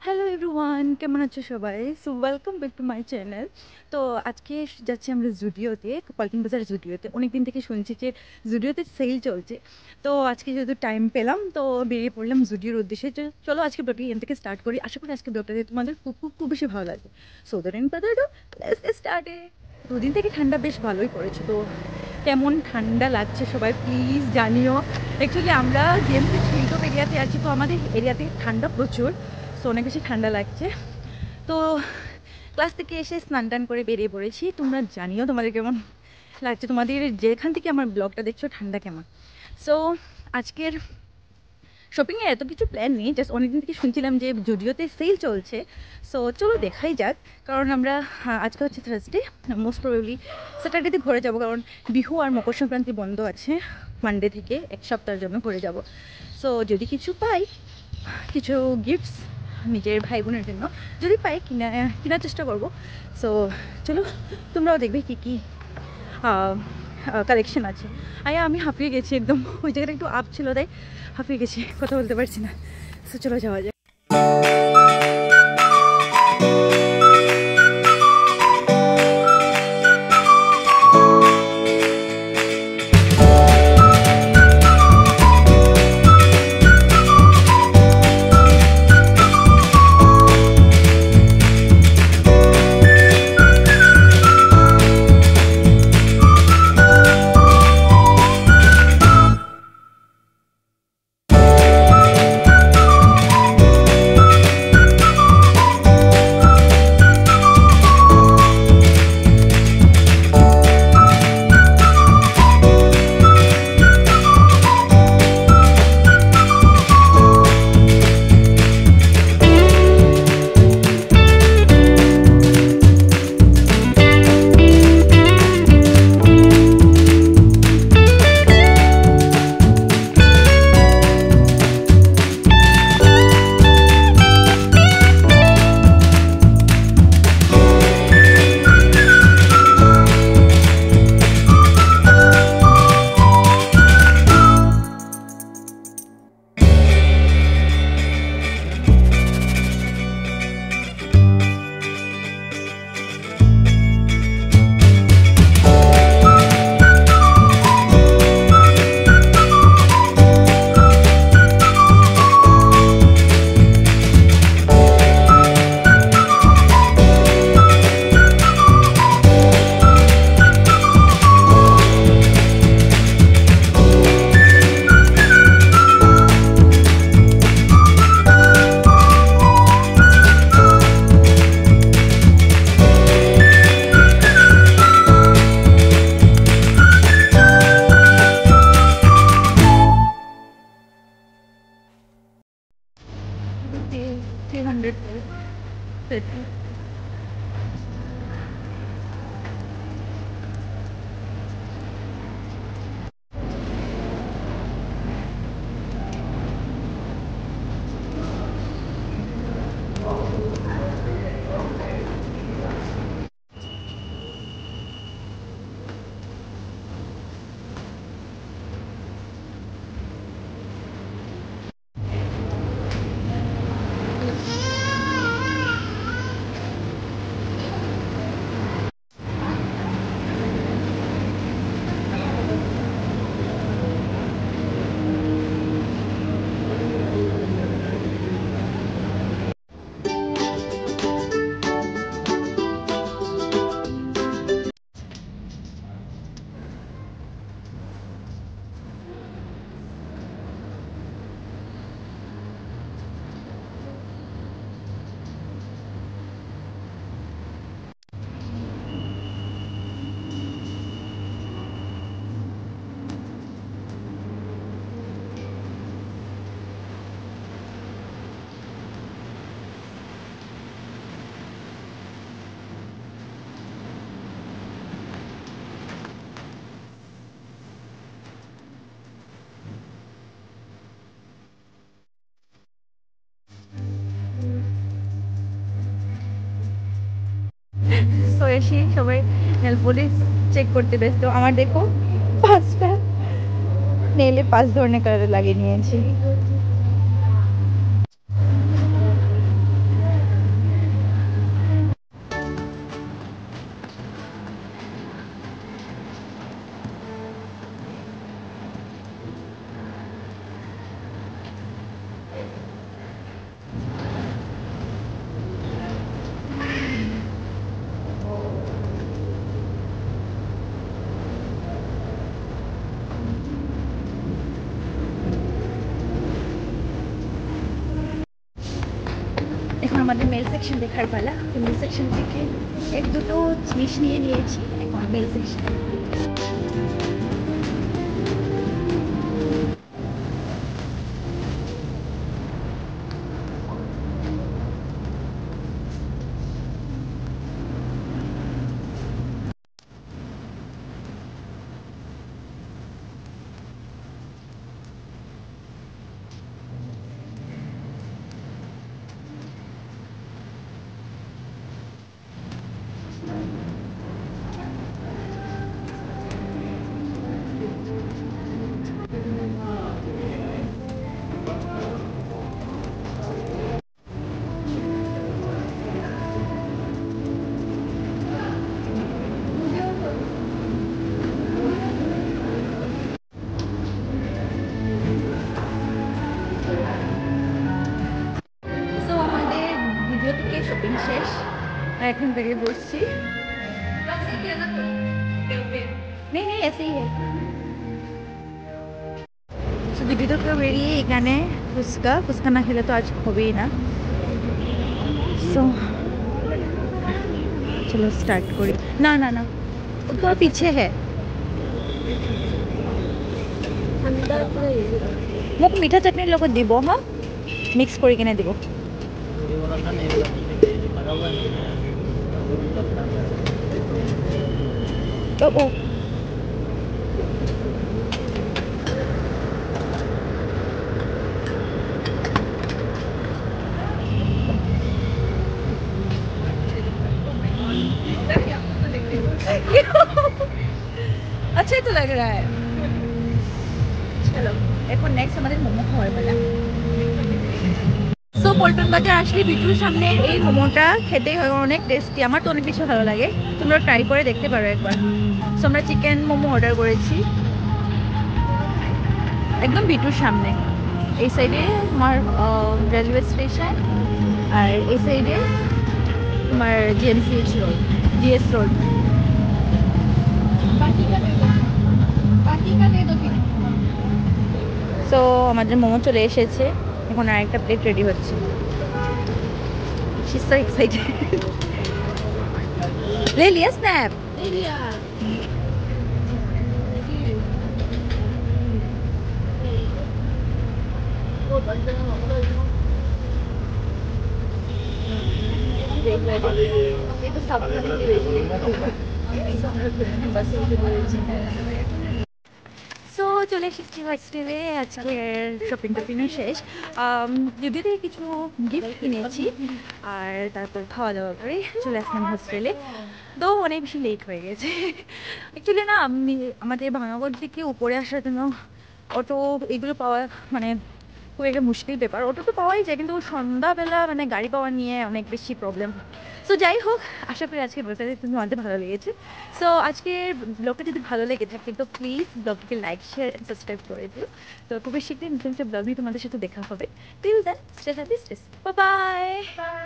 Hello everyone, কেমন আছো সবাই? So welcome back to my channel. তো আজকে যাচ্ছি আমরা জুডিওতে, পল্টন বাজার জুডিওতে। অনেকদিন থেকে শুনছি যে জুডিওতে সেল চলছে। তো আজকে যেহেতু টাইম পেলাম তো বেরিয়ে পড়লাম জুডিওর উদ্দেশ্যে। চলো আজকে ব্লগটা এখান থেকে স্টার্ট করি। আশা করি আজকে ব্লগটাতে তোমাদের খুব খুব খুব বেশি ভালো লাগবে। So then let's start. দুদিন থেকে ঠান্ডা বেশ ভালোই পড়েছে। তো কেমন ঠান্ডা লাগছে সবাই প্লিজ জানিও। অ্যাকচুয়ালি আমরা জিএমসি হিলটপ এরিয়াতে আছি, তো আমাদের এরিয়াতে ঠান্ডা প্রচুর। সো অনেক বেশি ঠান্ডা লাগছে। তো ক্লাস থেকে এসে স্নান টান করে বেরিয়ে পড়েছি। তোমরা জানিও তোমাদের কেমন লাগছে, তোমাদের যেখান থেকে আমার ব্লগটা দেখছো ঠান্ডা কেমন। সো আজকের শপিংয়ে এত কিছু প্ল্যান নেই, জাস্ট অনেকদিন থেকে শুনছিলাম যে জুডিওতে সেল চলছে। সো চলো দেখাই যাক। কারণ আমরা আজকে হচ্ছে থার্সডে, মোস্ট প্রবাবলি স্যাটারডেতে ঘুরে যাব, কারণ বিহু আর মকর সংক্রান্তি বন্ধ আছে। মানডে থেকে এক সপ্তাহের জন্য ঘুরে যাব। সো যদি কিছু পাই, কিছু গিফটস নিজের ভাই বোনের জন্য যদি পাই কেনার চেষ্টা করব। সো চলো তোমরাও দেখবে কী কী কালেকশন আছে। আমি হাঁপিয়ে গেছি একদম, ওই জায়গাটা একটু আপ ছিল তাই হাঁপিয়ে গেছি, কথা বলতে পারছি না। সো চলো যাওয়া যায়। থ্রি হান্ড্রেড তো এসে সবাই নেল পলিশ চেক করতে ব্যস্ত। আমার দেখো 5টা নেলে 5 ধরনের কালার লাগিয়ে নিয়েছি। আমাদের মেল সেকশন দেখার পালা। তো মেল সেকশন থেকে এক দুটো জিনিস নিয়ে নিয়েছি, এখন মেল সেকশন। ভিডিও থেকে শপিং শেষ, এখন বেরিয়ে বসছি। नहीं नहीं ऐसे ही है। ভিডিও থেকে বেরিয়ে এখানে ফুচকা না খেলে তো আজ হবেই না। সো चलो स्टार्ट करी। ना ना ना तो पीछे है। মোক মিঠা চাটনির লগত দিব, হ্যাঁ মিক্স করে কিনে দিব। ও अच्छा ही तो लग रहा है। चलो এখন নেক্সট আমাদের মোমো খাওয়ার পালা। সো পল্টন বাজার আসলে বিটুর সামনে এই মোমোটা খেতে অনেক টেস্টি, আমার তো অনেক বেশি ভালো লাগে, তোমরা ট্রাই করে দেখতে পারো একবার। সো আমরা চিকেন মোমো অর্ডার করেছি একদম বিটুর সামনে। এই সাইডে তোমার রেলওয়ে স্টেশন, আর এই সাইডে তোমার জিএমসিএইচ রোড, জিএস রোড। সো আমাদের মোমো চলে এসেছে, এখন আরেকটা প্লেট রেডি হচ্ছে। She's so excited. ले लिया स्नैप? ले लिया। ये तो सब সো চলে এসেছি হোস্টেলে, আজকের শপিং টপিংও শেষ। যদিও থেকে কিছু গিফট কিনেছি, আর তারপর খাওয়া দাওয়া করে চলে আসলাম হোস্টেলে। তো অনেক বেশি লেট হয়ে গেছে অ্যাকচুয়ালি। না আমি আমাদের ভাঙাগড় থেকে উপরে আসার জন্য অটো এগুলো পাওয়া মানে খুব একটা মুশকিল ব্যাপার। অটো তো পাওয়াই যায়, কিন্তু সন্ধ্যাবেলা মানে গাড়ি পাওয়া নিয়ে অনেক বেশি প্রবলেম। সো যাই হোক, আশা করি আজকে ব্লগটা তোমাদের ভালো লেগেছে। সো আজকের ব্লগটা যদি ভালো লেগে থাকে তো প্লিজ ব্লগটিকে লাইক শেয়ার অ্যান্ড সাবস্ক্রাইব করে দিও। তো খুবই শীঘ্রই নতুন একটা ব্লগ নিয়ে তোমাদের সাথে দেখা হবে। Till then stay happy, stay safe, bye by.